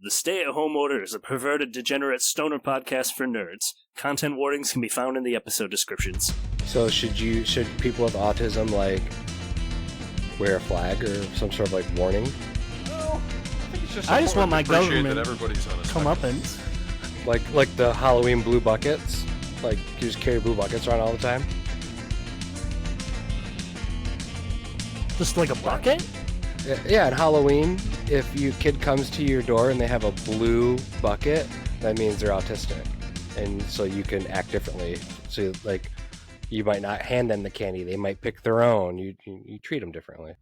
The Stay-at-Home Order is a perverted, degenerate stoner podcast for nerds. Content warnings can be found in the episode descriptions. So should people with autism like wear a flag or some sort of like warning? No, I think it's just. I just want my government that everybody's on a comeuppance. Like the Halloween blue buckets. Like you just carry blue buckets around all the time. Just like a bucket? Yeah, on Halloween, if your kid comes to your door and they have a blue bucket, that means they're autistic. And so you can act differently. So, like, you might not hand them the candy. They might pick their own. You treat them differently.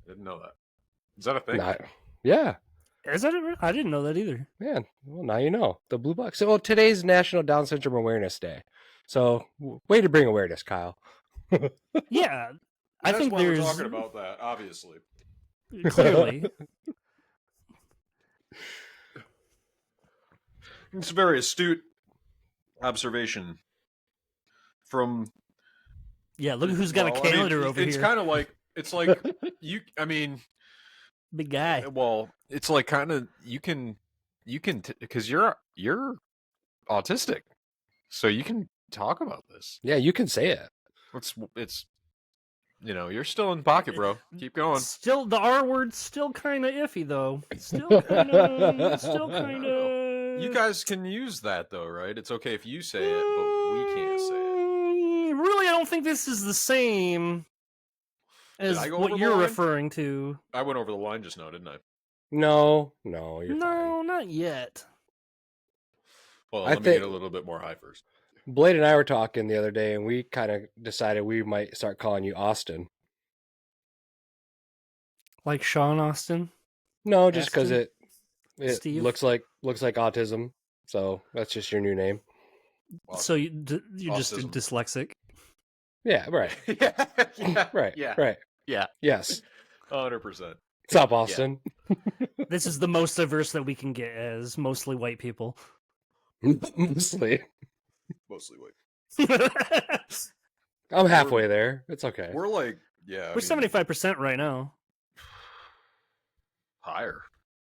Didn't know that. Is that a thing? Yeah. Is that it? I didn't know that either. Man, well, now you know. The blue bucket. So, today's National Down Syndrome Awareness Day. So, way to bring awareness, Kyle. Yeah. I That's think why there's... we're talking about that, obviously. Clearly. It's a very astute observation from... Yeah, look who's got a calendar over it's here. It's kind of like... It's like... Big guy. Well, it's like kind of... You can... Because you're autistic. So you can talk about this. Yeah, you can say it. It's you're still in pocket, bro. Keep going. Still, the R word's still kind of iffy, though. Still kind of... You guys can use that, though, right? It's okay if you say it, but we can't say it. Really, I don't think this is the same as what you're referring to. I went over the line just now, didn't I? No, you're fine. Not yet. Well, let me get a little bit more high first. Blade and I were talking the other day, and we kind of decided we might start calling you Austin. Like Sean Austin? No, just because it Steve? looks like autism. So that's just your new name. Austin. So you're just dyslexic? Yeah, right. yeah. Right. Yeah. Right. Yeah. Yes. 100%. What's up, Austin? This is the most diverse that we can get as mostly white people. Mostly white. I'm halfway there. It's okay. We're like, yeah. We're 75% right now. Higher,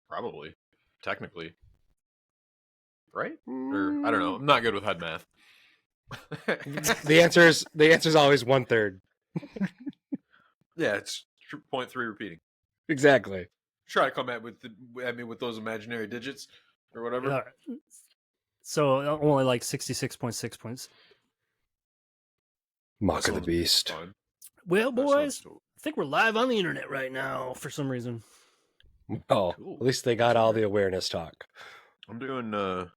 probably. Technically. Right? Or I don't know. I'm not good with head math. The answer is always 1/3. Yeah, it's 0.3 repeating. Exactly. Try to come at me with those imaginary digits or whatever. So only like 66.6 points. Mock of the beast. Fine. Well, boys, I think we're live on the internet right now for some reason. Oh, cool. At least they got all the awareness talk. I'm doing, I'm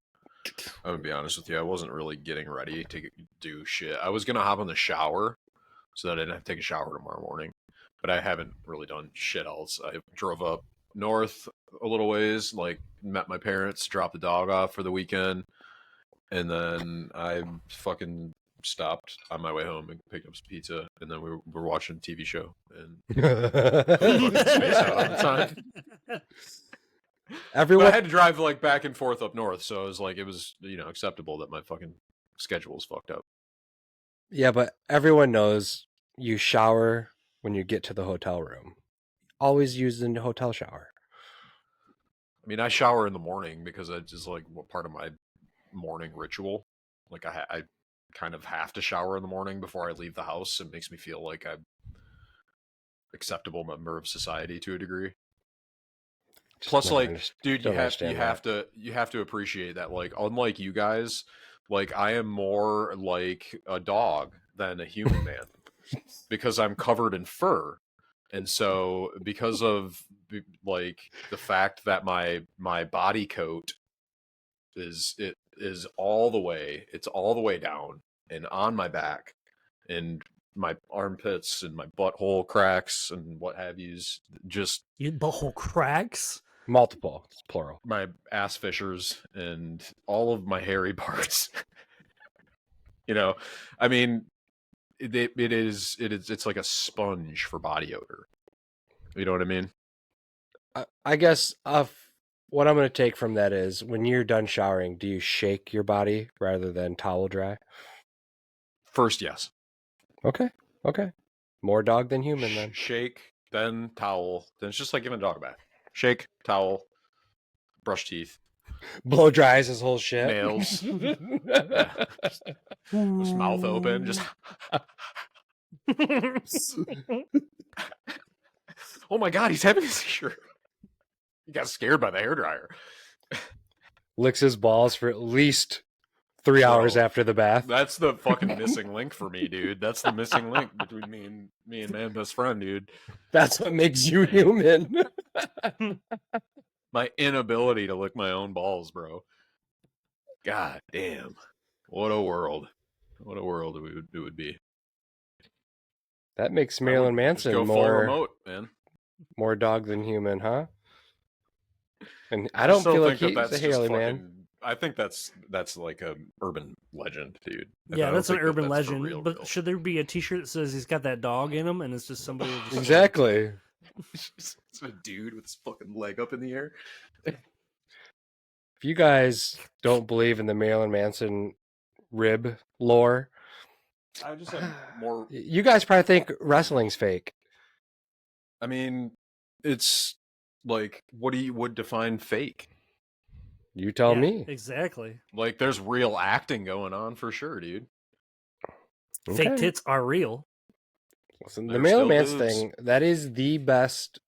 going to be honest with you, I wasn't really getting ready to do shit. I was going to hop in the shower so that I didn't have to take a shower tomorrow morning. But I haven't really done shit else. I drove up north a little ways, like met my parents, dropped the dog off for the weekend, and then I fucking stopped on my way home and picked up some pizza, and then we were watching a TV show and spaced out on the time. Everyone, but I had to drive like back and forth up north, so it was acceptable that my fucking schedule was fucked up. Yeah, but everyone knows you shower when you get to the hotel room. Always use the hotel shower. I mean, I shower in the morning because it's just like part of my morning ritual. Like I kind of have to shower in the morning before I leave the house. It makes me feel like I'm acceptable member of society to a degree. Plus, dude, you have to appreciate that. Like, unlike you guys, like I am more like a dog than a human man because I'm covered in fur. And so, because of like the fact that my body coat is all the way down and on my back, and my armpits and my butthole cracks and what have you's, just your butthole cracks, multiple, it's plural. My ass fissures and all of my hairy parts. I mean. It's like a sponge for body odor. You know what I mean? I guess what I'm going to take from that is when you're done showering, do you shake your body rather than towel dry? First, yes. Okay. More dog than human then. Shake, then towel. Then it's just like giving a dog a bath. Shake, towel, brush teeth, Blow dries his whole shit. nails, yeah. Just mouth open, just. Oh my god, he's having a seizure. He got scared by the hairdryer. Licks his balls for at least 3 hours after the bath. That's the fucking missing link for me, dude. That's the missing link between me and my best friend, dude. That's what makes you human. My inability to lick my own balls, bro. God damn. What a world. What a world it would be. That makes Marilyn Manson go full more remote, man. More dog than human, huh? And I don't feel like he's a hairy man. I think that's like a urban legend, dude. Yeah, that's an urban legend. But should there be a T-shirt that says he's got that dog in him, and it's just somebody? Exactly. It's a dude with his fucking leg up in the air. If you guys don't believe in the Marilyn Manson rib lore, I just have more. You guys probably think wrestling's fake. I mean, it's like, what would define fake? You tell me. Exactly. Like, there's real acting going on for sure, dude. Okay. Fake tits are real. Listen, the Marilyn Manson thing, that is the best.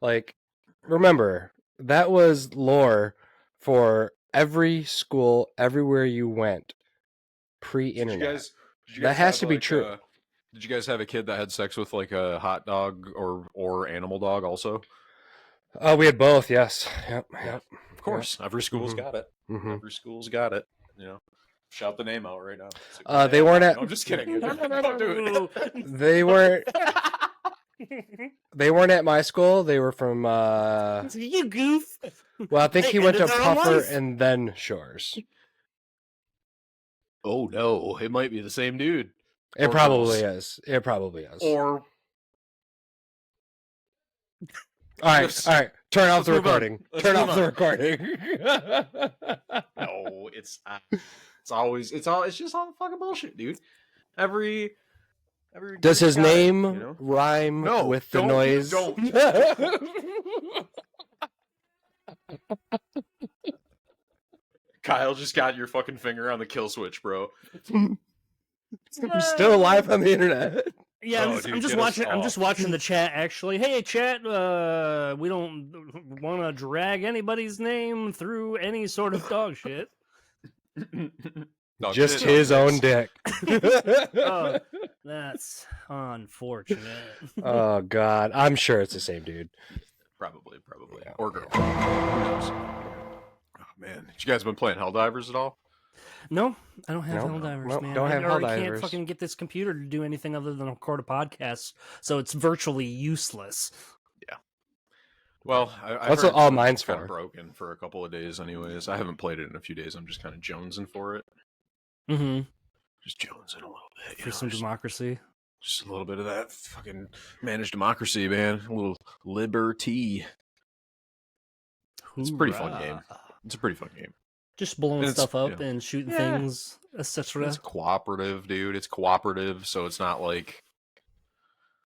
Like, remember, that was lore for every school, everywhere you went, pre-internet. That has to be true. Did you guys have a kid that had sex with like a hot dog or animal dog also? We had both, yes. Yep. Of course. Every school's got it. Mm-hmm. Every school's got it. You know. Shout the name out right now. They weren't at. No, I'm just kidding. Don't do it. They weren't. They weren't at my school. They were from. You goof. Well, I think he went to Puffer and then Shores. Oh no, it might be the same dude. It probably is. It probably is. Or. All right. Turn off the recording. Turn off the recording. No, it's just all fucking bullshit, dude. Every Does his name rhyme with the noise? Don't. Kyle just got your fucking finger on the kill switch, bro. We're still live on the internet. Yeah, I'm just watching. I'm just watching the chat. Actually, hey chat, we don't want to drag anybody's name through any sort of dog shit. Just his own dick. Oh, that's unfortunate. Oh God, I'm sure it's the same dude. Probably, yeah. Or girl. Who knows? Oh man, you guys been playing Helldivers at all? No, I don't have Helldivers, man. Don't have Helldivers. I can't fucking get this computer to do anything other than record a podcast, so it's virtually useless. Yeah. Well, that's what all mine's kind for. Of broken for a couple of days, anyways. I haven't played it in a few days. I'm just kind of jonesing for it. Mm-hmm. Just jonesing a little bit for some democracy. Just a little bit of that fucking managed democracy, man. A little liberty. It's a pretty fun game. It's a pretty fun game. Just blowing stuff up and shooting things, etc. It's cooperative, dude. It's cooperative, so it's not like...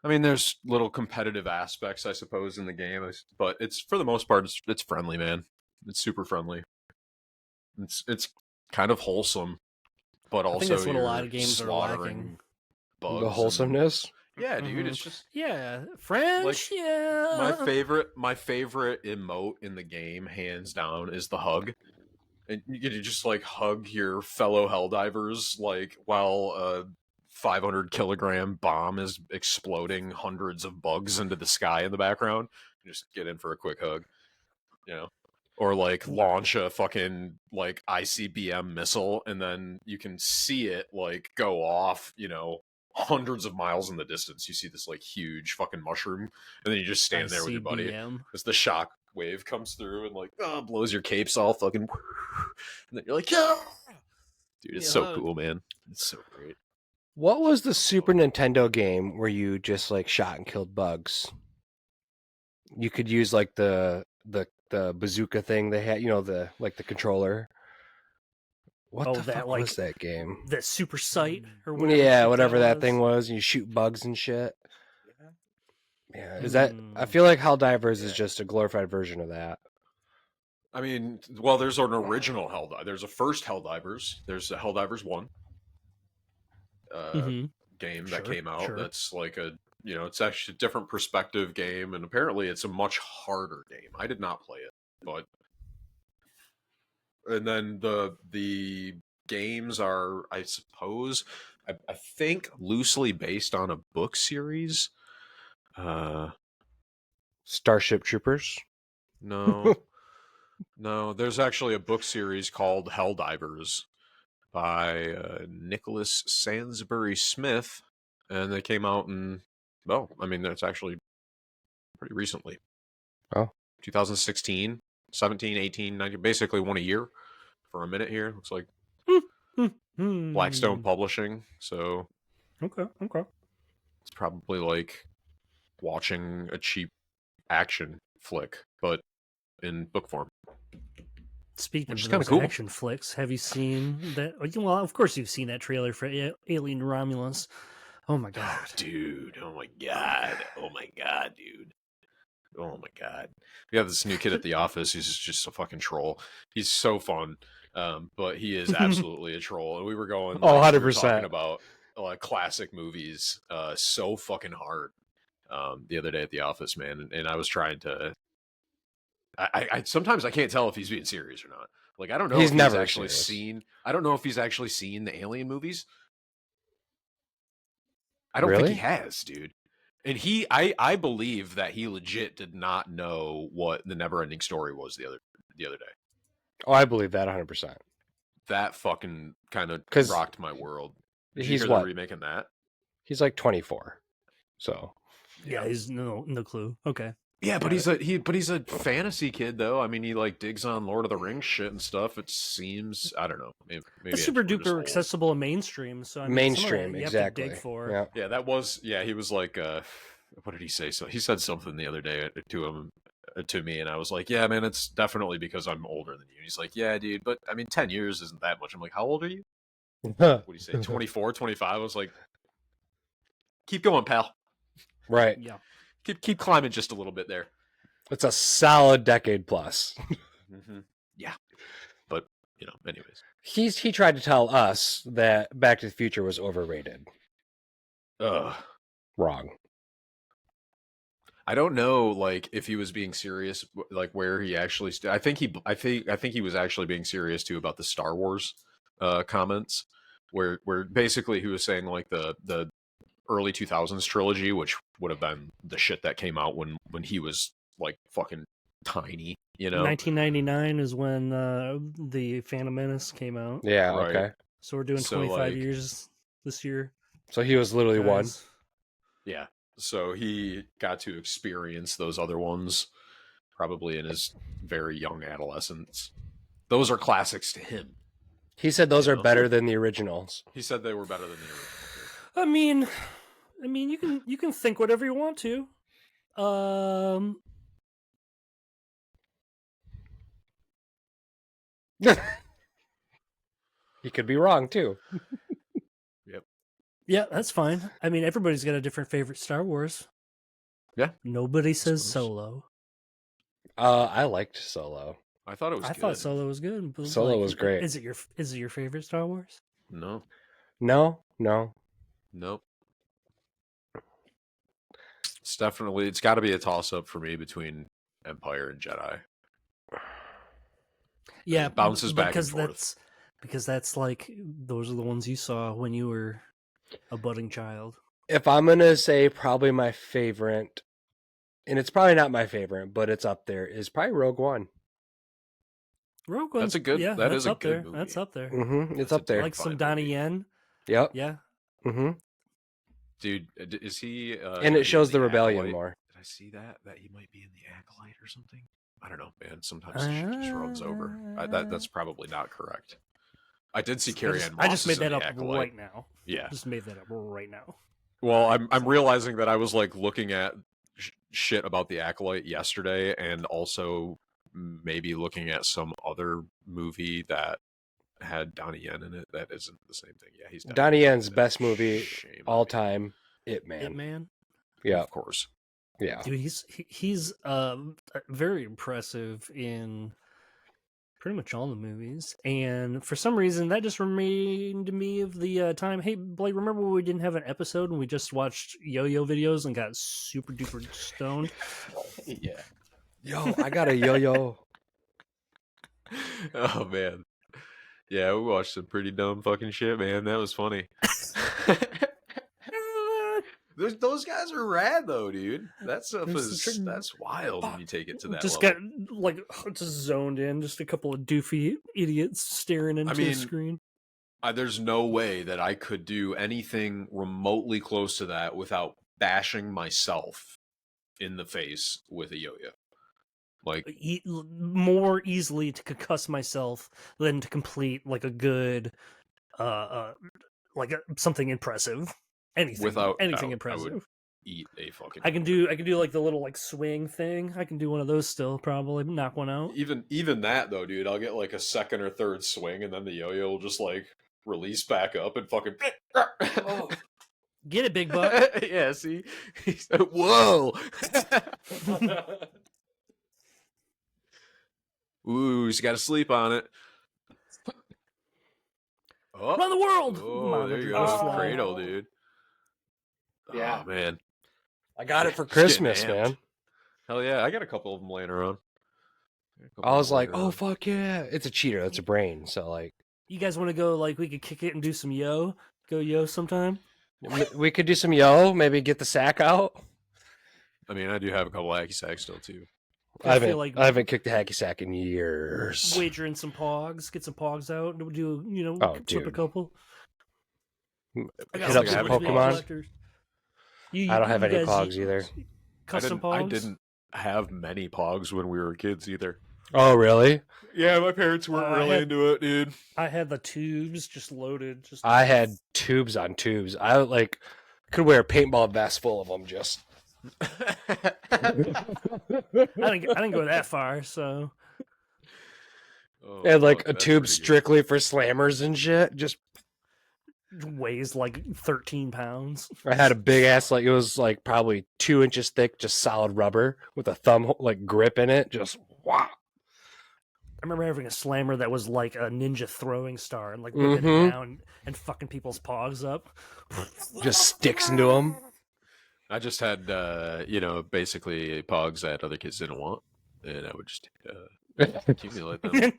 I mean, there's little competitive aspects, I suppose, in the game, but it's for the most part, it's friendly, man. It's super friendly. It's kind of wholesome, but also I think that's what a lot of games are lacking. The wholesomeness. Yeah, dude. It's just French. My favorite emote in the game, hands down, is the hug. And you get to just like hug your fellow Helldivers, like while a 500 kilogram bomb is exploding hundreds of bugs into the sky in the background. You just get in for a quick hug, you know, or like launch a fucking like ICBM missile, and then you can see it like go off, you know, hundreds of miles in the distance. You see this like huge fucking mushroom, and then you just stand there with your buddy as the shock wave comes through and like blows your capes all fucking, and then you're like, yeah, dude, it's so cool, man. It's so great. What was the Super Nintendo game where you just like shot and killed bugs? You could use like the bazooka thing they had, you know, the controller. What the fuck was that game? The Super Sight or whatever. Yeah, whatever that thing was. And you shoot bugs and shit. Yeah, is that? I feel like Helldivers is just a glorified version of that. I mean, well, there's an original There's a first Helldivers. There's a Helldivers 1 Mm-hmm. game that Sure, came out. sure. That's like it's actually a different perspective game, and apparently it's a much harder game. I did not play it, but and then the games are, I suppose, I think loosely based on a book series. Starship Troopers. No, no. There's actually a book series called Helldivers by Nicholas Sansbury Smith, and they came out in, well, I mean, that's actually pretty recently. Oh. 2016, 17, 18, 19, basically one a year for a minute here. Looks like Blackstone Publishing. So Okay. it's probably like watching a cheap action flick, but in book form. Speaking Which is of kinda those cool. action flicks, have you seen that? Well, of course you've seen that trailer for Alien Romulus. Oh my god, Dude! Oh my god! Oh my god, dude! Oh my god! We have this new kid at the office. He's just a fucking troll. He's so fun, but he is absolutely a troll. And we were going, Oh, we were 100%. talking about classic movies, so fucking hard. The other day at the office, man, and I was trying to. I sometimes I can't tell if he's being serious or not. Like I don't know He's if never he's actually serious. seen. I don't know if he's actually seen the Alien movies. I don't Really? think he has, dude. And I believe that he legit did not know what the Neverending Story was the other day. Oh, I believe that 100%. That fucking kind of 'Cause rocked my world. Did you he's hear what? they're remaking that? He's like 24. So yeah, he's no clue. Okay, Yeah, but Got he's a fantasy kid though. I mean, he like digs on Lord of the Rings shit and stuff. It seems, I don't know. Maybe it's super we're just duper old. accessible and mainstream. So I mean, mainstream, some of that you exactly. have to dig for. Yeah. Yeah, that was. Yeah, he was like, what did he say? So he said something the other day to me, and I was like, yeah, man, it's definitely because I'm older than you. And he's like, yeah, dude, but I mean, 10 years isn't that much. I'm like, how old are you? What do you say? 24, 25? I was like, keep going, pal. Right. Yeah. Keep climbing just a little bit there. It's a solid decade plus. Mm-hmm. Yeah, but anyways, He tried to tell us that Back to the Future was overrated. Wrong. I don't know, like if he was being serious, like where he actually. I think he was actually being serious too about the Star Wars comments, where basically he was saying like the early 2000s trilogy, which would have been the shit that came out when he was like fucking tiny, 1999 is when the Phantom Menace came out. Yeah, Right. okay. So we're doing So, 25 like- years this year. So he was literally one. guys. Yeah. So he got to experience those other ones probably in his very young adolescence. Those are classics to him. He said those You are know? better than the originals. He said they were better than the original. I mean, you can think whatever you want to. He could be wrong too. Yep. Yeah, that's fine. I mean, everybody's got a different favorite Star Wars. Yeah. Nobody says suppose. Solo. I liked Solo. I thought it was I good. thought Solo was good. But Solo was great. Is it your favorite Star Wars? No. No. Nope. It's got to be a toss up for me between Empire and Jedi. Yeah, It bounces back and because forth. because that's like those are the ones you saw when you were a budding child. If I'm gonna say probably my favorite, and it's probably not my favorite, but it's up there, is probably Rogue One. Rogue One's That's a good- Yeah, that that's is a up good there. movie. That's up there. Mm-hmm. It's That's up a there. Like some fine Donnie movie. Yen. Yep. Yeah. Mm-hmm. Dude, is he? And it shows in the rebellion Acolyte? more. Did I see that he might be in the Acolyte or something? I don't know, man. Sometimes the shit just runs over. That's probably not correct. I did see Carrie Ann Moss. I just made is in that the up Acolyte. right now. Yeah. Just made that up right now. Well, I'm realizing that I was like looking at shit about the Acolyte yesterday, and also maybe looking at some other movie that had Donnie Yen in it that isn't the same thing. Yeah, he's Donnie Yen's definitely- best movie Shame all on me. time, It Man. It Man. Yeah, Of course. yeah. Dude, he's very impressive in Pretty much all the movies. And for some reason, that just reminded me of the time. Hey, Blake, remember when we didn't have an episode and we just watched yo-yo videos and got super duper stoned? Yeah. Yo, I got a yo-yo. Oh man. Yeah, we watched some pretty dumb fucking shit, man. That was funny. Those guys are rad though, dude. That stuff that's wild when you take it to that just level. got like just zoned in, just a couple of doofy idiots staring into the screen. There's no way that I could do anything remotely close to that without bashing myself in the face with a yo-yo. Like more easily to concuss myself than to complete like a good something impressive. Anything impressive. I would eat a fucking. I can do like the little like swing thing. I can do one of those still. Probably knock one out. Even that though, dude. I'll get like a second or third swing, and then the yo-yo will just like release back up and fucking. Oh. Get it, big buck. Yeah. See. Whoa. Ooh, he's got to sleep on it. Oh. Around the world. Oh, there you go, cradle, dude. Yeah, oh, man. I got it for Christmas, man. Hell yeah, I got a couple of them laying around. I was like, oh fuck yeah, it's a cheater. It's a brain. So like, you guys want to go? Like, we could kick it and do some yo sometime. We could do some yo. Maybe get the sack out. I mean, I do have a couple hacky sacks still too. I haven't kicked a hacky sack in years. Wagering some pogs, get some pogs out, and do flip a couple. Hit up some Pokemon. I don't have any pogs either. Custom pogs? I didn't have many pogs when we were kids either. Oh really? Yeah, my parents weren't really into it, dude. I had the tubes just loaded. I had tubes on tubes. I could wear a paintball vest full of them. Just. I didn't go that far, so. Oh, and like a tube strictly for slammers and shit. Just weighs like 13 pounds. I had a big ass, like it was like probably 2 inches thick, just solid rubber with a thumb like grip in it. Just wow. I remember having a slammer that was like a ninja throwing star and like whipping it down and fucking people's pogs up. Just sticks into them. I just had, basically pogs that other kids didn't want, and I would just accumulate them.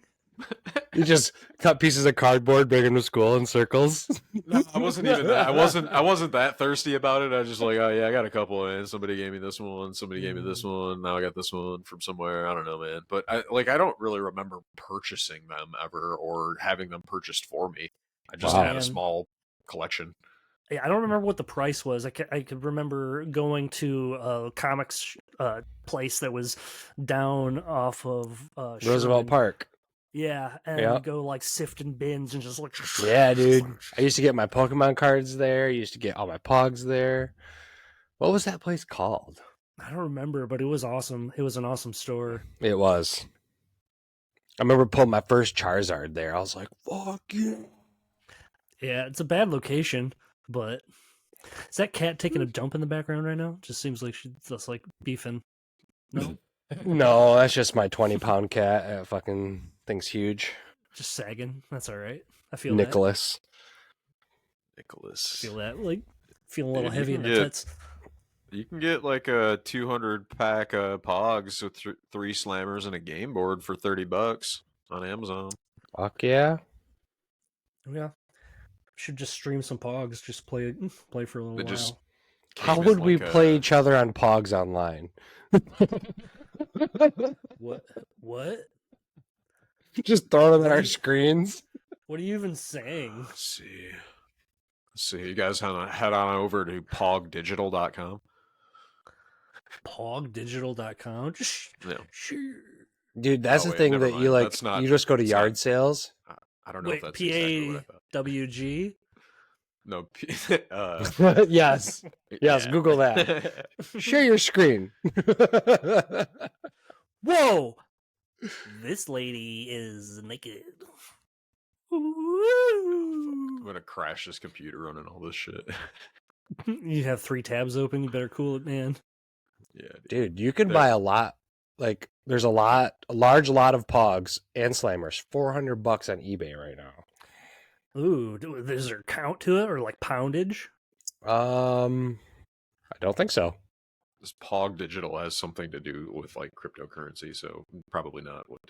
You just cut pieces of cardboard, bring them to school in circles. No, I wasn't even that. I wasn't that thirsty about it. I was just like, oh yeah, I got a couple, and somebody gave me this one. Somebody gave me this one. Now I got this one from somewhere. I don't know, man. But I don't really remember purchasing them ever or having them purchased for me. I just had a small collection. Yeah, I don't remember what the price was. I could remember going to a comics place that was down off of Roosevelt Park. Yeah, and go like sifting bins and just like. Yeah, dude. I used to get my Pokemon cards there. I used to get all my Pogs there. What was that place called? I don't remember, but it was awesome. It was an awesome store. It was. I remember pulling my first Charizard there. I was like, fuck yeah. Yeah, it's a bad location, but is that cat taking a dump in the background right now? Just seems like she's just like beefing. No? No, that's just my 20-pound cat. That fucking thing's huge. Just sagging. That's all right. I feel Nicholas. I feel that. Like, feel a little heavy in the tits. You can get like a 200-pack of Pogs with 3 slammers and a game board for $30 on Amazon. Fuck yeah. Yeah. Should just stream some Pogs. Just play for a little while. How would we play each other on Pogs online? What? Just throw them at our screens. What are you even saying? Let's see. You guys head on over to pogdigital.com. Pogdigital.com? Yeah. Sure. Dude, that's the thing that you like. You just go to yard sales. I don't know if that's PAWG. No. Yes. Yes. Google that. Share your screen. Whoa! This lady is naked. I'm gonna crash this computer running all this shit. You have 3 tabs open. You better cool it, man. Yeah, dude. You can buy a lot like there's a large lot of Pogs and Slammers, $400 on eBay right now. Ooh, is there a count to it or like poundage? I don't think so. This Pog Digital has something to do with like cryptocurrency, so probably not what.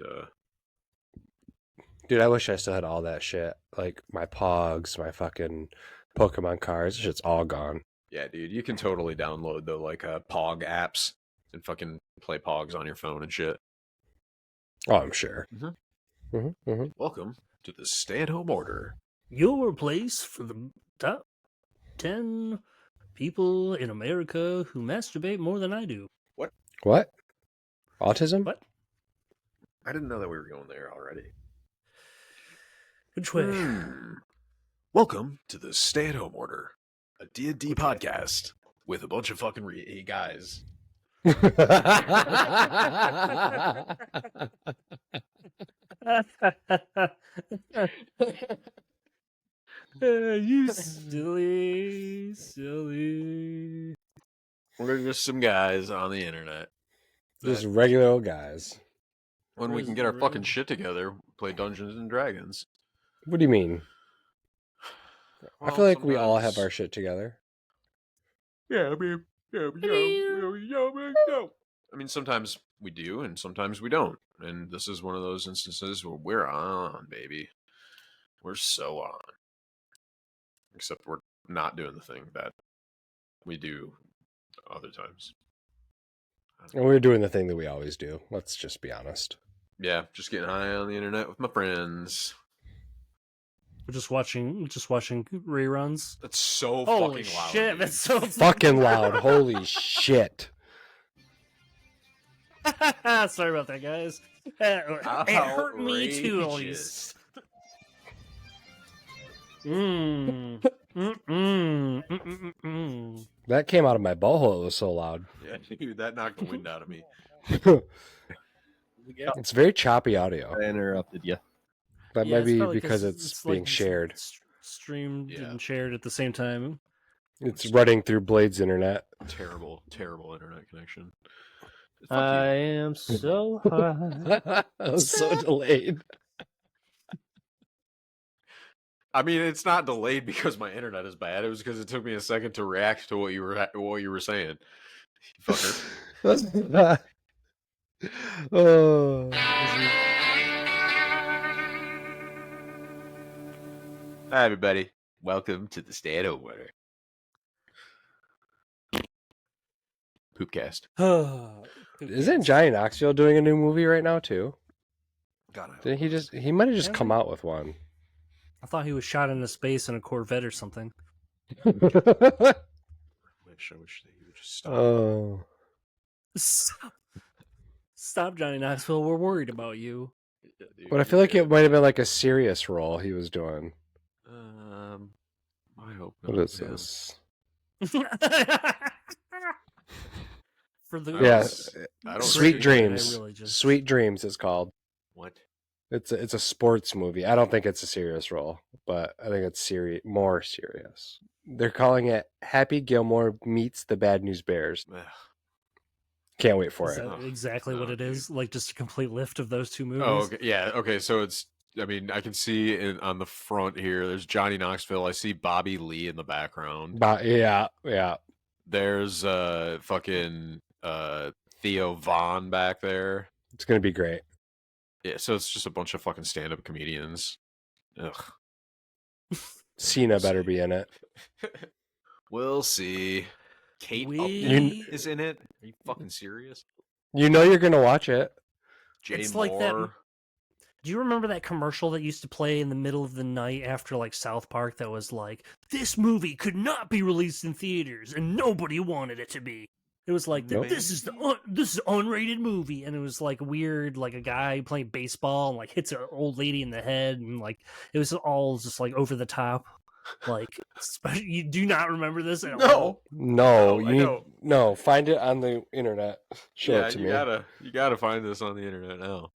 Dude, I wish I still had all that shit. Like my Pogs, my fucking Pokemon cards, shit's all gone. Yeah, dude, you can totally download the like Pog apps and fucking play Pogs on your phone and shit. Oh, I'm sure. Welcome to the stay-at-home order. Your place for the top 10 people in America who masturbate more than I do. What? Autism? What? I didn't know that we were going there already. Which way? Welcome to the stay-at-home order, a D&D podcast with a bunch of fucking guys. You silly. We're just some guys on the internet. Just regular old guys. When we can get our fucking shit together, play Dungeons and Dragons. What do you mean? Well, I feel like we all have sometimes- our shit together. I mean, sometimes we do, and sometimes we don't. And this is one of those instances where we're on, baby. We're so on. Except we're not doing the thing that we do other times. And we're doing the thing that we always do. Let's just be honest. Yeah, just getting high on the internet with my friends. We're just watching reruns. That's so Holy fucking loud. shit, dude. that's so Fucking loud. Holy shit. Sorry about that, guys. It hurt me too, at least. That came out of my butthole. It was so loud. Yeah, dude, that knocked the wind out of me. It's very choppy audio. I interrupted you. That Yeah, might it's be probably because 'cause it's like being shared. Streamed Yeah. and shared at the same time. It's running through Blade's internet. Terrible, terrible internet connection. Fuck I you. am so high. I was so delayed. I mean, it's not delayed because my internet is bad. It was because it took me a second to react to what you were saying. You fucker. Oh. Hi, everybody. Welcome to the stay-at-home order. Poopcast. Isn't Johnny Knoxville doing a new movie right now too? God, I hope Didn't he not. just? He might have just Has come he? out with one. I thought he was shot into space in a Corvette or something. I wish that you would just stop. Oh. Stop, Johnny Knoxville. We're worried about you. Yeah, dude, But I feel like it might have been like a serious role he was doing. I hope not. What is yeah. this? For the Yeah, I don't Sweet really- Dreams. I really just- Sweet Dreams it's called. What? It's a sports movie. I don't think it's a serious role, but I think it's more serious. They're calling it Happy Gilmore Meets the Bad News Bears. Ugh. Can't wait for Is it. that exactly No, what it dude. is? Like just a complete lift of those two movies? Oh, okay. Yeah. Okay. So it's. I mean, I can see on the front here. There's Johnny Knoxville. I see Bobby Lee in the background. But yeah. There's fucking Theo Vaughn back there. It's gonna be great. Yeah. So it's just a bunch of fucking stand-up comedians. Ugh. Cena better be in it. We'll see. Kate We- Upton is in it. Are you fucking serious? You know you're gonna watch it. Jay It's Moore. like that- Do you remember that commercial that used to play in the middle of the night after like South Park that was like, this movie could not be released in theaters and nobody wanted it to be. It was like, Nope. this is this is unrated movie, and it was like weird, like a guy playing baseball and like hits an old lady in the head, and like it was all just like over the top. Like, you do not remember this at all? No, No, I you don't. no. Find it on the internet. Show Yeah, it to you me. gotta find this on the internet now.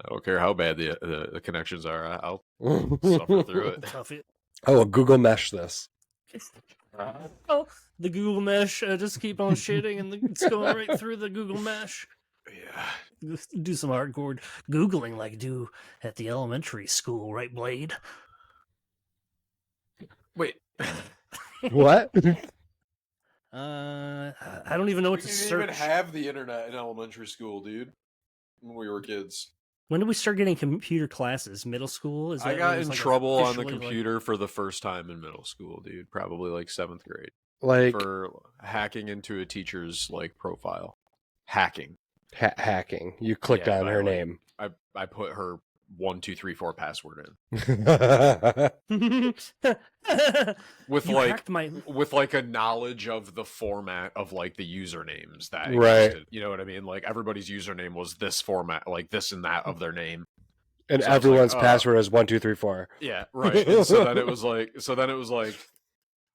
I don't care how bad the connections are. I'll suffer through it. Tough it. I will Google Mesh this. Oh, the Google Mesh just keep on shitting, and it's going right through the Google Mesh. Yeah. Do some hardcore Googling like do at the elementary school, right, Blade? Wait. What? I don't even know what We to didn't search. even have the internet in elementary school, dude. When we were kids. When did we start getting computer classes? Middle school? Is that I when got it was, in like, trouble on the officially, like- computer for the first time in middle school, dude. Probably like 7th grade. Like For hacking into a teacher's like profile. Hacking. hacking. You clicked Yeah, on by, her like, name. I put her 1234 password in. With You like hacked my. with like a knowledge of the format of like the usernames that Right. existed. You know what I mean? Like everybody's username was this format, like this and that of their name. And So I was like, everyone's password is 1234. Yeah, right. And so then it was like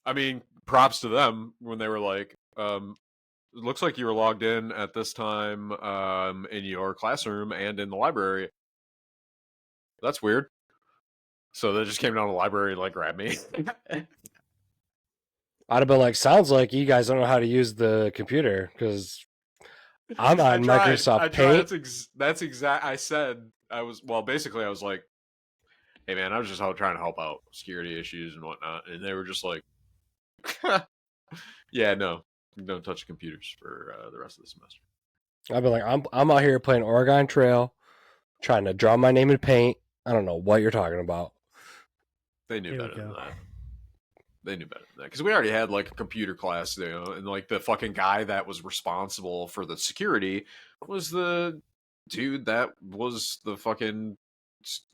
I mean, props to them when they were like, it looks like you were logged in at this time in your classroom and in the library. That's weird. So they just came down to the library and like grabbed me. I'd have been like, sounds like you guys don't know how to use the computer because I'm on Microsoft Paint. That's exact. I said I was basically I was like, hey man, I was just trying to help out security issues and whatnot, and they were just like, yeah, no, don't touch computers for the rest of the semester. I'd be like, I'm out here playing Oregon Trail, trying to draw my name in paint. I don't know what you're talking about. They knew Here we better than go. that. They knew better than that because we already had like a computer class, you know, and like the fucking guy that was responsible for the security was the dude that was the fucking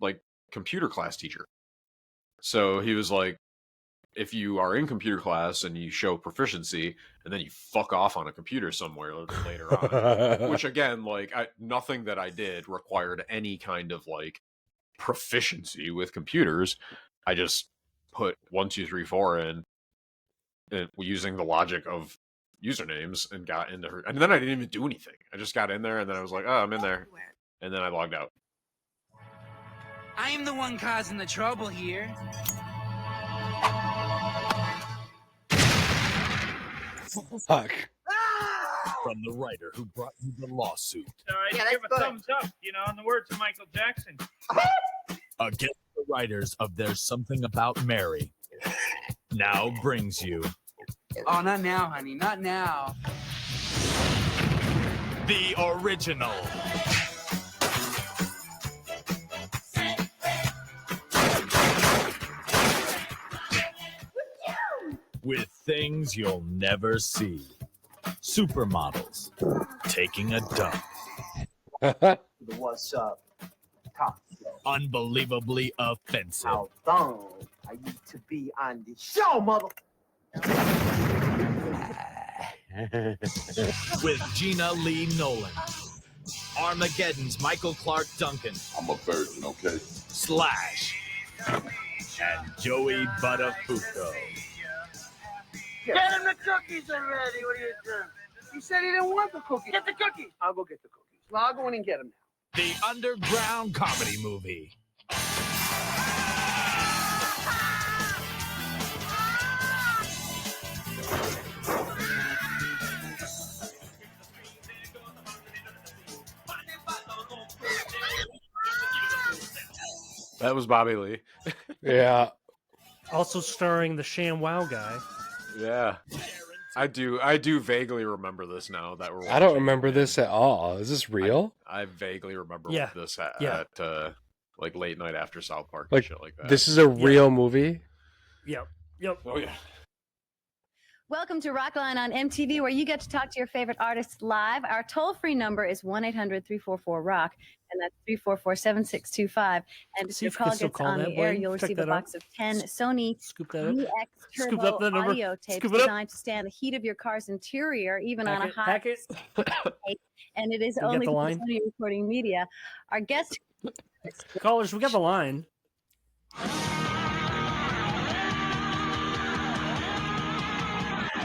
like computer class teacher. So he was like, if you are in computer class and you show proficiency and then you fuck off on a computer somewhere later on, which again, like nothing that I did required any kind of like proficiency with computers. I just put 1, 2, 3, 4 in and using the logic of usernames and got into her. And then I didn't even do anything. I just got in there and then I was like, oh, I'm in there. And then I logged out. I am the one causing the trouble here. Fuck. From the writer who brought you the lawsuit. Yeah, give a thumbs up, you know, in the words of Michael Jackson. Against the writers of There's Something About Mary. Now brings you Oh, not now, honey, not now. the original. With things you'll never see. Supermodels taking a dump. What's up? Talk show. Unbelievably offensive. How long I used to be on the show, mother. With Gina Lee Nolan. Armageddon's Michael Clark Duncan. I'm a virgin, okay? Slash. And Joey Buttafuoco. Get him the cookies already. What are you doing? He said he didn't want the cookies. Get the cookies. I'll go get the cookies. Well, I'll go in and get them now. The underground comedy movie. That was Bobby Lee. Yeah. Also starring the ShamWow guy. Yeah. I do vaguely remember this now that we're watching. I don't remember this at all. Is this real? I vaguely remember Yeah. this at like late night after South Park Like, and shit like that. This is a real movie? Yep. Oh yeah. Welcome to Rockline on MTV, where you get to talk to your favorite artists live. Our toll-free number is 1-800-344-ROCK, and that's 344-7625. And if See your if you can call still gets call on that, the air, Blaine. you'll Check receive a that out. box of 10 Sony Scoop that up. VX Scoop Turbo up that number. audio tapes Scoop it up. designed to stand the heat of your car's interior, even on a hot Hack it. and it is We got only the for line? Sony Recording Media. Our guest Callers, we got the line.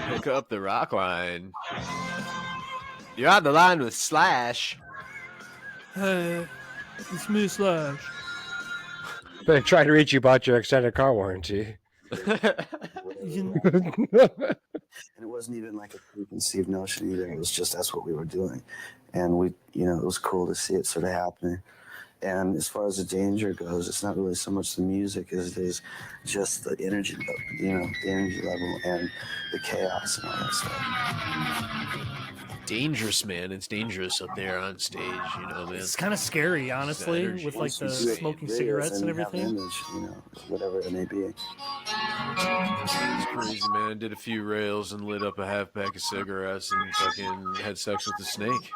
Pick up the rock line. You're on the line with Slash. Hey, it's me, Slash. They tried to reach you about your extended car warranty. You And it wasn't even like a preconceived notion either. It was just that's what we were doing. and we, it was cool to see it sort of happening. And as far as the danger goes, it's not really so much the music as it is just the energy, the energy level and the chaos and all that stuff. Dangerous, man. It's dangerous up there on stage, man. It's kind of scary, honestly, with like the smoking cigarettes and everything. Image, whatever it may be. It's crazy, man. Did a few rails and lit up a half pack of cigarettes and fucking had sex with the snake.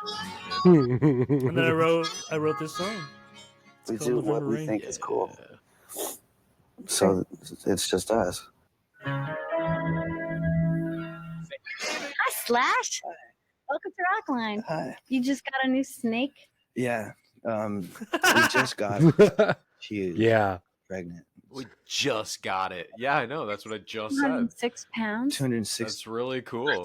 And then I wrote this song. We do what we think is cool. So it's just us. Hi, Slash. Welcome to Rockline. Hi. You just got a new snake? Yeah. We just got she pregnant. We just got it. Yeah, I know. That's what I just said. 206 pounds? 206. That's really cool.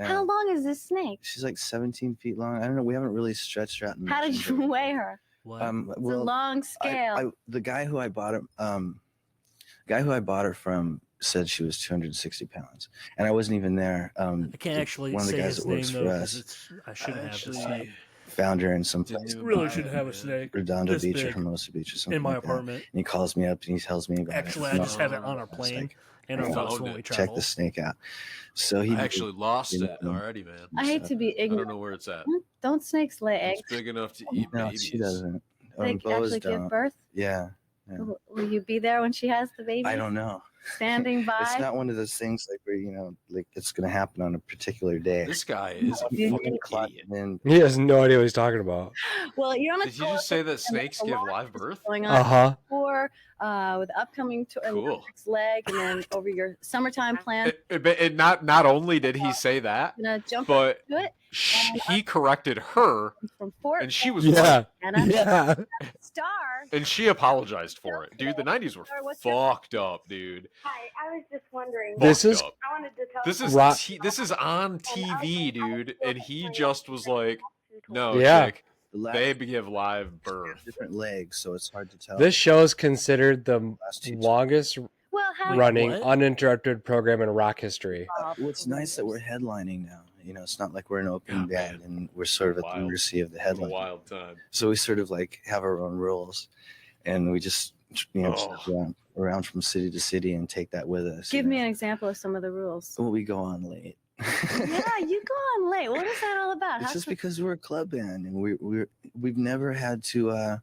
How long is this snake? She's like 17 feet long. I don't know. We haven't really stretched her out. How did you weigh her? What? It's a long scale. The guy who I bought her from said she was 260 pounds, and I wasn't even there. I can't actually one of the say guys his that works name, for though, us. I shouldn't have the snake. Found her in some place. Really shouldn't have a snake. Redondo this Beach or big Hermosa Beach or something. in my like that. apartment. And he calls me up and he tells me about Actually, it. I just have it on our plane and our bus when we travel. Check the snake out. So he I actually lost it already, man. I hate to be ignorant. I don't know where it's at. Don't snakes lay eggs? It's big enough to eat No, babies. she doesn't. They Boas actually give don't. birth? Yeah. Will you be there when she has the baby? I don't know. Standing by? It's not one of those things like where like it's going to happen on a particular day. This guy is a fucking idiot. He has no idea what he's talking about. Well, you're on a Did you just say that snakes give live birth? going on tour with the upcoming tour Cool. next leg, and then over your summertime plan. Not only did he say that, Gonna jump but into it. he corrected her, From Fort and she was Yeah. right. Yeah. Star. And she apologized for it. Dude, the 90s were fucked up, dude. Hi, I was just wondering. This is- Fucked up. I wanted to tell This you. is this is on TV, dude, and he just was like, "No, Yeah. chick, they give live birth." Different legs, so it's hard to tell. This show is considered the longest Well, how running what? uninterrupted program in rock history. What's nice that we're headlining now. It's not like we're an open band and we're sort of at the mercy of the What a headline. wild time. So we sort of like have our own rules, and we just just around from city to city and take that with us. Give me an example of some of the rules. Well, we go on late. Yeah, you go on late. What is that all about? It's just because we're a club band and we've never had to.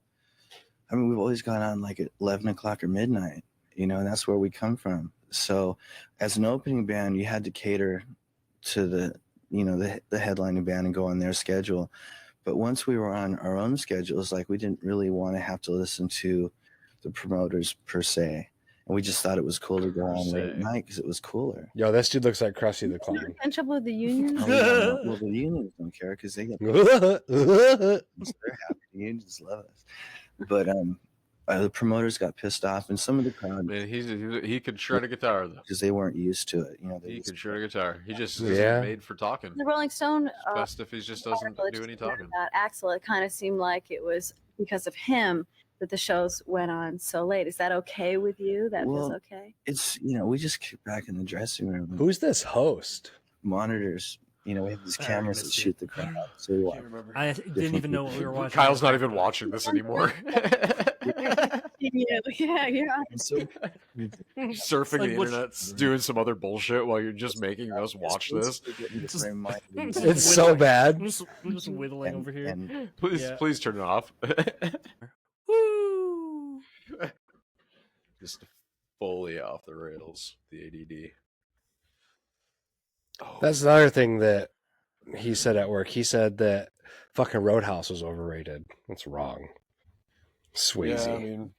We've always gone on like at 11 o'clock or midnight. And that's where we come from. So, as an opening band, you had to cater to the headlining band and go on their schedule. But once we were on our own schedules, like we didn't really want to have to listen to the promoters per se, and we just thought it was cool to go on late at night because it was cooler. Yo, this dude looks like Krusty the Clown. In trouble with the union? Well, the unions don't care because they get they're happy. The unions love us, but the promoters got pissed off, and some of the crowd. Man, he could shred a guitar though, because they weren't used to it. He could shred a guitar. He just Yeah. isn't made for talking. The Rolling Stone. It's best if he just doesn't do any talking. About Axl, it kind of seemed like it was because of him that the shows went on so late. Is that okay with you? That feels okay? It's we just kick back in the dressing room. and Who's this host? Monitors. We have these cameras that shoot the crowd. So we watch. I didn't even know what we were watching. Kyle's not even watching this anymore. Yeah, you're on. Surfing Like, the what's- internet, doing some other bullshit while you're just making us watch this. It's so bad. I'm just whittling over here. Please turn it off. Woo! Just fully off the rails. The ADD. Oh, That's another thing that he said at work. He said that fucking Roadhouse was overrated. That's wrong. Swayze. Yeah, I mean,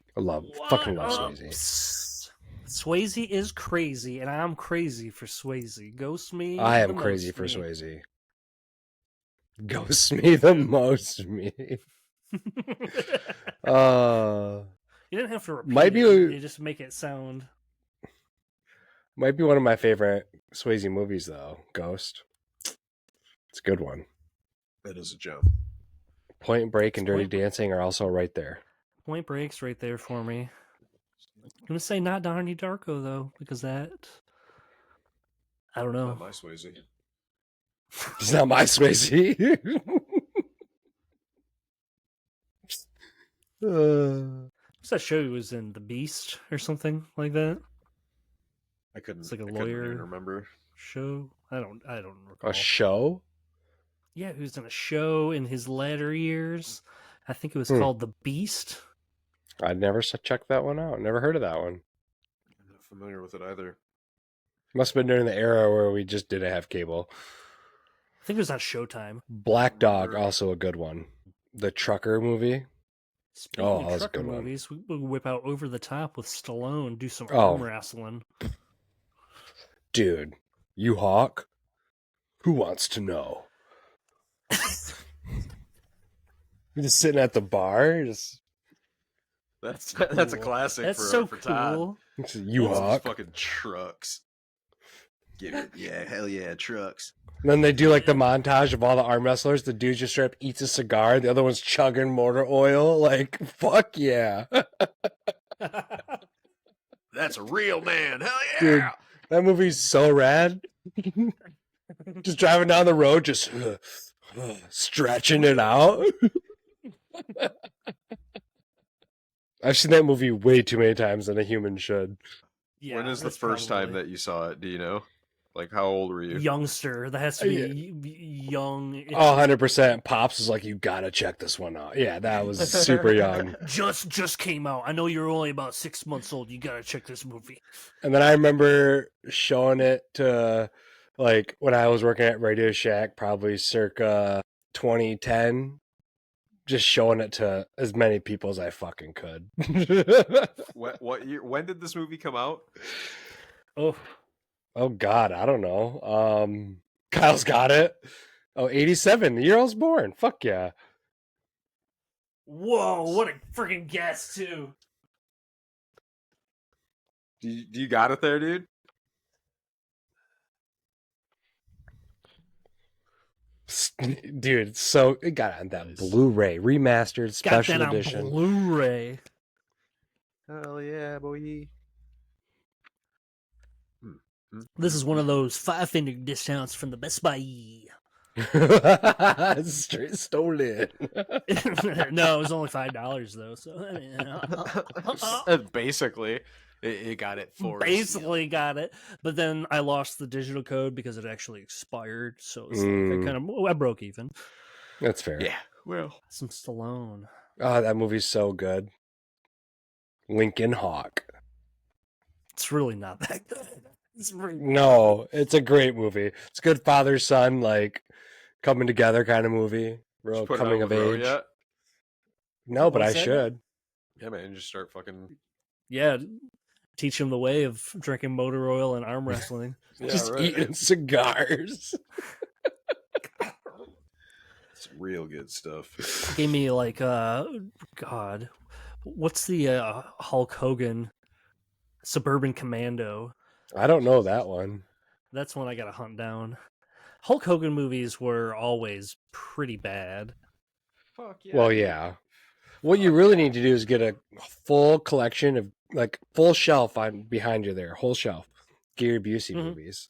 fucking love What? Swayze. Swayze is crazy, and I'm crazy for Swayze. Ghost me. I am the crazy most for me. Swayze. Ghost me the most me. You didn't have to repeat Might be- it. You just make it sound. Might be one of my favorite Swayze movies though. Ghost. It's a good one. that is a gem. Point Break and Dirty Point Break. Dancing are also right there. Point Break's right there for me. I'm gonna say not Donnie Darko though, because that I don't know. Not my Swayze. It's not my Swayze. What's that show he was in? The Beast or something like that? I couldn't. It's like a I couldn't even lawyer remember. show. I don't recall. A show? Yeah, he was in a show in his latter years. I think it was called The Beast. I'd never checked that one out. Never heard of that one. I'm not familiar with it either. Must have been during the era where we just didn't have cable. I think it was on Showtime. Black Dog, also a good one. The trucker movie. Speaking that of was a trucker good one. movies, we whip out Over the Top with Stallone, do some Oh. arm wrestling. Dude, you hawk? Who wants to know? You're just sitting at the bar, just That's a Cool. classic. That's for, so for Todd. cool. you Those hawk. fucking trucks. Get it? Yeah, hell yeah, trucks. And then they do like the montage of all the arm wrestlers. The dude just straight up eats a cigar. The other one's chugging motor oil. Like, fuck yeah. That's a real man. Hell yeah. Dude, that movie's so rad. Just driving down the road, just stretching it out. I've seen that movie way too many times than a human should. Yeah, When is the that's first time probably- that you saw it? Do you know? Like, how old were you? Youngster. That has to be young. Oh, 100%. Pops was like, you gotta check this one out. Yeah, that was super young. Just came out. I know you're only about 6 months old. You gotta check this movie. And then I remember showing it to, like, when I was working at Radio Shack, probably circa 2010. Just showing it to as many people as I fucking could. What year? When did this movie come out? Oh, God, I don't know. Kyle's got it. Oh, 87, the year I was born. Fuck yeah. Whoa, what a freaking guess, too. Do you got it there, dude? Dude, so it got on that Blu-ray, remastered, special Got that edition. on Blu-ray. Hell yeah, boy. This is one of those 5-finger discounts from the Best Buy. Straight stolen. No, it was only $5 though. So I mean, Basically, it got it for basically got it, but then I lost the digital code because it actually expired. So it's like I broke even. That's fair. Yeah, well, some Stallone. Oh, that movie's so good. Lincoln Hawk. It's really not that good. No, it's a great movie. It's a good father son, like coming together kind of movie. Real put it coming out of with Ro age. yet? No, but I What's that? should. Yeah, man, just start fucking. Yeah, teach him the way of drinking motor oil and arm wrestling. Just eating cigars. It's real good stuff. Gave me like God, what's the Hulk Hogan Suburban Commando? I don't know that one. That's one I gotta hunt down. Hulk Hogan movies were always pretty bad. Fuck yeah. Well, yeah. What you really need to do is get a full collection of, like, full shelf on behind you there, whole shelf. Gary Busey movies.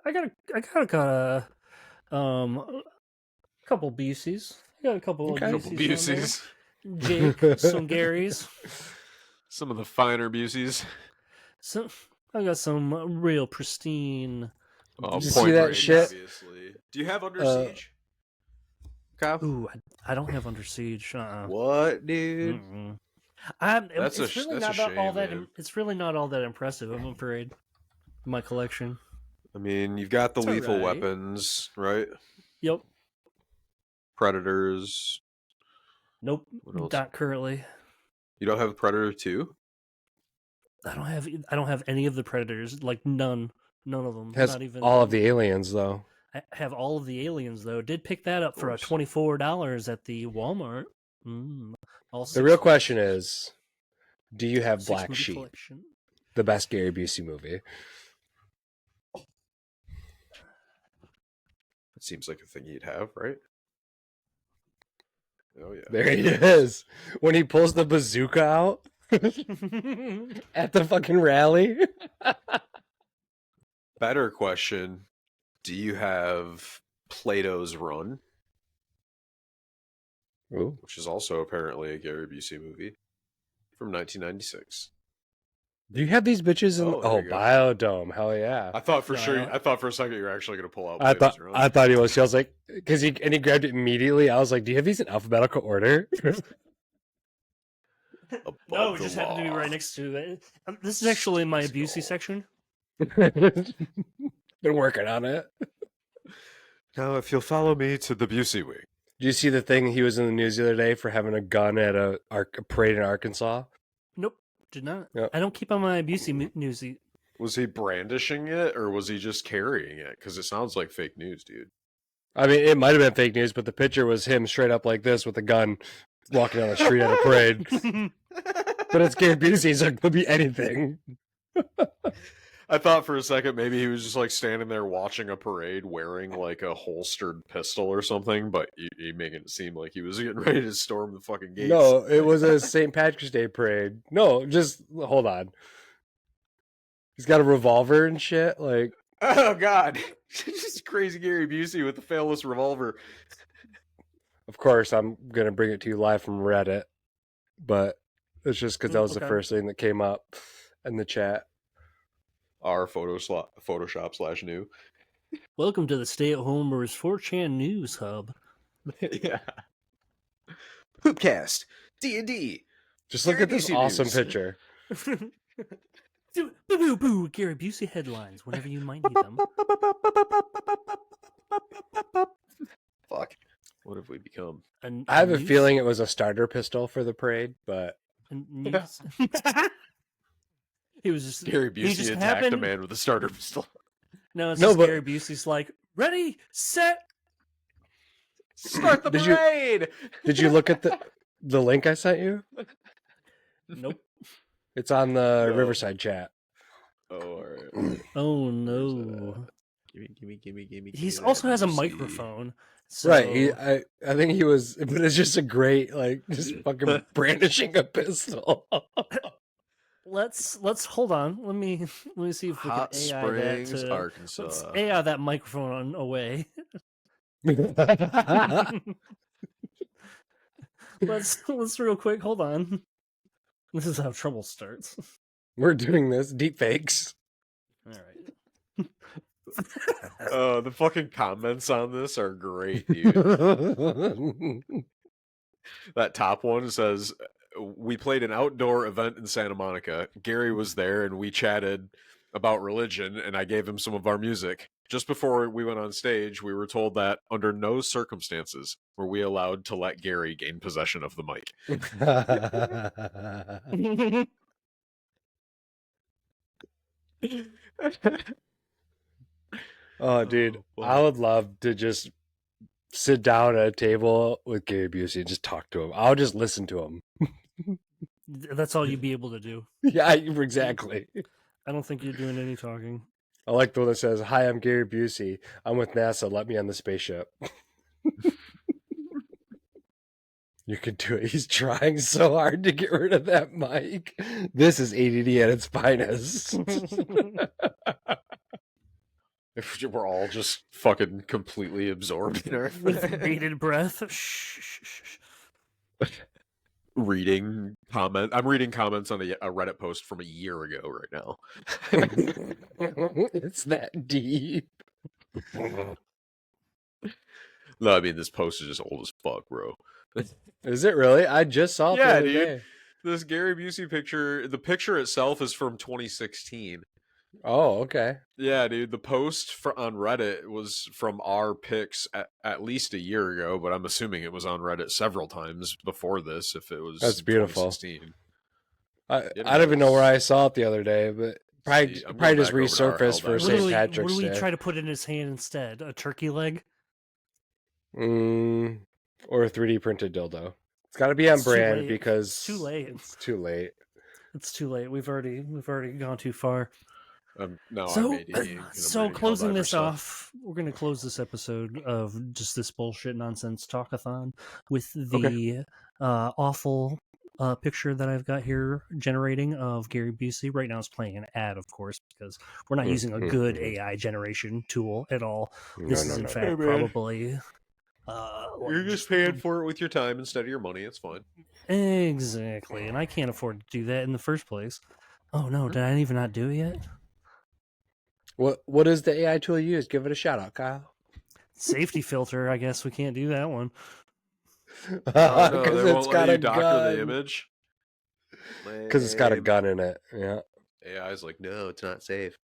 I got a couple Buseys. I got a couple Okay. of Couple Buseys. Buseys. Jake, some Garys. Some of the finer Buseys. So I got some real pristine. Oh, Did you Point see that Break, shit? Obviously. Do you have Under Siege? Kyle? Ooh, I don't have Under Siege. What, dude? It's That's really a not shame, all that. man. It's really not all that impressive. I'm afraid. My collection. I mean, you've got the It's lethal alright. weapons, right? Yep. Predators. Nope. What else? Not currently. You don't have Predator 2? I don't have any of the Predators. Like none of them. Has Not even all of the aliens, though. I have all of the aliens though. Did pick that up for a $24 at the Walmart. All The real question is, do you have six Black movie Sheep? collection. The best Gary Busey movie. It seems like a thing you'd have, right? Oh, yeah. There he is. When he pulls the bazooka out at the fucking rally. Better question. Do you have Plato's Run? Ooh. which is also apparently a Gary Busey movie from 1996. Do you have these bitches in? Oh, there you go. Biodome. Hell yeah. I thought for No, I sure. don't. I thought for a second you were actually going to pull out. I Play-Dohs Run. thought he was. I was like, because he grabbed it immediately. I was like, do you have these in alphabetical order? No, it just happened to be right next to it. This is actually in my Busey section. Been working on it. Now, if you'll follow me to the Busey wing. Did you see the thing he was in the news the other day for having a gun at a parade in Arkansas? Nope, did not. Yep. I don't keep on my Busey newsy. Was he brandishing it or was he just carrying it? Because it sounds like fake news, dude. I mean, it might have been fake news, but the picture was him straight up like this with a gun walking down the street at a parade. But it's Gary Busey, so it could be anything. I thought for a second maybe he was just like standing there watching a parade wearing like a holstered pistol or something, but he making it seem like he was getting ready to storm the fucking gates. No, it was a St. Patrick's Day parade. No, just hold on. He's got a revolver and shit. Like, oh god, just crazy Gary Busey with a failless revolver. Of course, I'm gonna bring it to you live from Reddit, but it's just because that was the first thing that came up in the chat. Our Photoshop/new. Welcome to the Stay at Homers 4chan News Hub. Yeah. Hoopcast D&D. Just look at this awesome picture. Boo boo boo! Gary Busey headlines whenever you might need them. Fuck. What have we become? I have a feeling it was a starter pistol for the parade, but he was just Gary Busey attacked a man with a starter pistol. No, it's just Gary Busey's like, ready, set, start the parade. Did you look at the link I sent you? Nope. It's on the Riverside chat. Oh, all right. Oh no. Gimme. He also has a microphone. So... Right. I think he was, but it's just a great, like, just fucking brandishing a pistol. Let's hold on. Let me see if we Hot can AI Springs, that. Arkansas. Let's AI that microphone away. let's real quick. Hold on. This is how trouble starts. We're doing this deep fakes. All right. The fucking comments on this are great, dude. That top one says, we played an outdoor event in Santa Monica. Gary was there and we chatted about religion and I gave him some of our music. Just before we went on stage, we were told that under no circumstances were we allowed to let Gary gain possession of the mic. Oh, dude, I would love to just sit down at a table with Gary Busey and just talk to him. I'll just listen to him. That's all you'd be able to do. Yeah, exactly. I don't think you're doing any talking. I like the one that says, "Hi, I'm Gary Busey. I'm with NASA. Let me on the spaceship." You could do it. He's trying so hard to get rid of that mic. This is ADD at its finest. If we're all just fucking completely absorbed in our with bated breath. reading comment. I'm reading comments on a Reddit post from a year ago right now. It's that deep. No, I mean this post is just old as fuck, bro. Is it really? I just saw it the other dude. day. This Gary Busey picture, the picture itself is from 2016. Oh, okay. Yeah, dude. The post on Reddit was from our pics at least a year ago, but I'm assuming it was on Reddit several times before this. If it was, that's beautiful. 2016. I don't even know where I saw it the other day, but probably just resurfaced for St. Patrick's Day. What do we try to put in his hand instead? A turkey leg? Or a 3D printed dildo. It's got to be on brand because it's too late. It's too late. It's too late. We've already gone too far. No, so closing this off, we're going to close this episode of just this bullshit nonsense talkathon with the awful picture that I've got here generating of Gary Busey. Right now it's playing an ad, of course, because we're not using a good AI generation tool at all. This is in fact probably You're just paying for it with your time instead of your money. It's fine. Exactly, and I can't afford to do that in the first place. Oh no, did I even not do it yet? What is the AI tool you use? Give it a shout out, Kyle. Safety filter, I guess we can't do that one. Oh, no, they won't let you doctor the image. Because it's got a gun in it. Yeah. AI's like, no, it's not safe.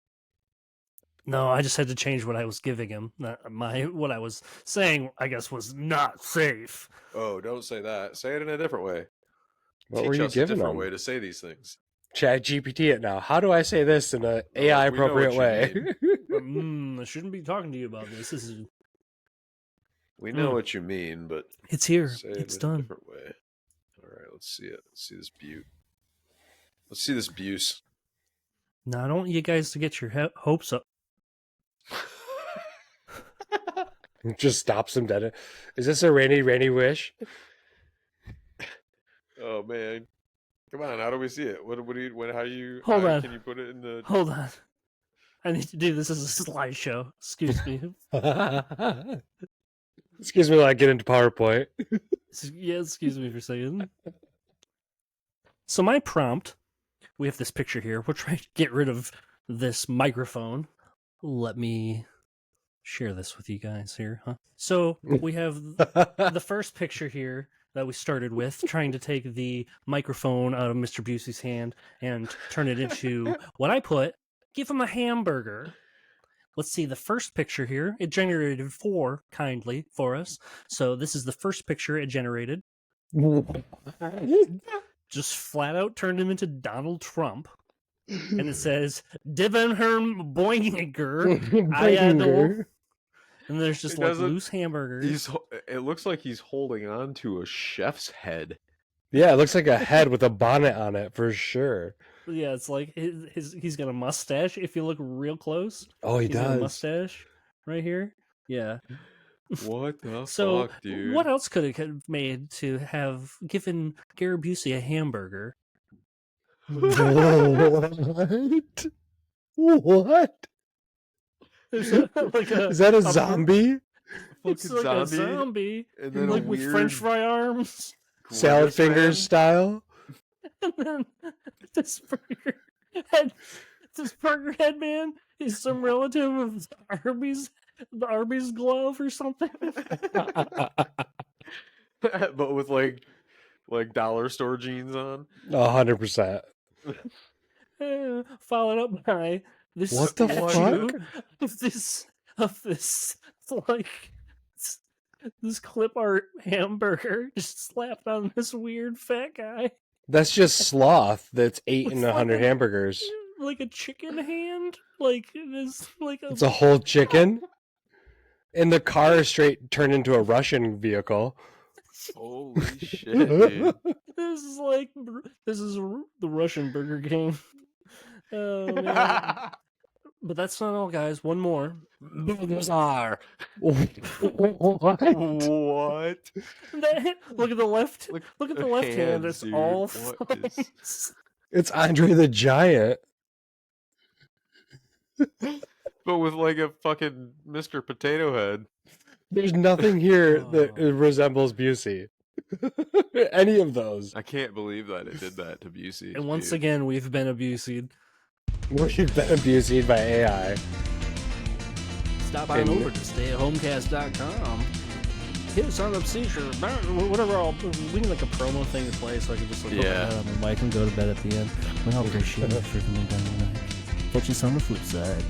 No, I just had to change what I was giving him. What I was saying, I guess, was not safe. Oh, don't say that. Say it in a different way. What Teach were you us giving a different them? way to say these things. Chat GPT it now. How do I say this in an AI appropriate way? I shouldn't be talking to you about this. This is. We know what you mean, but it's here. Say It's it in done. a different way. All right, let's see it. Let's see this beaut. Let's see this Buse. Now, I don't want you guys to get your hopes up. Just stops him dead. Is this a rainy wish? Oh man, come on! How do we see it? What do you? How you? Hold on. Can you put it in the? Hold on. I need to do this as a slideshow. Excuse me. Excuse me while I get into PowerPoint. Yeah, excuse me for a second. So my prompt, we have this picture here. We're trying to get rid of this microphone. Let me share this with you guys here, huh? So we have the first picture here that we started with, trying to take the microphone out of Mr. Busey's hand and turn it into what I put, give him a hamburger. Let's see the first picture here. It generated 4 kindly for us. So this is the first picture it generated. Just flat out turned him into Donald Trump. And it says, Divenherm Boinginger, Idol. And there's just like loose hamburgers. It looks like he's holding on to a chef's head. Yeah, it looks like a head with a bonnet on it for sure. Yeah, it's like he's got a mustache. If you look real close, he he's got does. a mustache right here. Yeah. What the So fuck, dude? what else could it have made to have given Gary Busey a hamburger? What? There's like Is that a zombie? It's like a zombie, and then like with French fry arms, Salad fingers style. and then this burger head man is some relative of the Arby's glove or something. But with like dollar store jeans on. 100%. Followed up by this What the statue fuck? of this like this clip art hamburger just slapped on this weird fat guy. That's just sloth that's eating 100 hamburgers. Like a chicken hand? Like it is like It's a whole chicken. And the car is straight turned into a Russian vehicle. Holy shit, dude. This is the Russian Burger King. Oh man. But that's not all, guys. One more. Burgers are. What? Look at the left. Look at the left hand. It's dude. all What is- thumbs. It's Andre the Giant. But with like a fucking Mr. Potato Head. There's nothing here that resembles Busey. Any of those. I can't believe that it did that to Busey. And once again, we've been abused. We've been abused by AI. Stop on over to stayatHomecast.com. Hit us on the seizure. Whatever. We need like a promo thing to play so I can just like put my head on the mic and go to bed at the end. Well, I appreciate it for coming down tonight. Catch us on the flip side.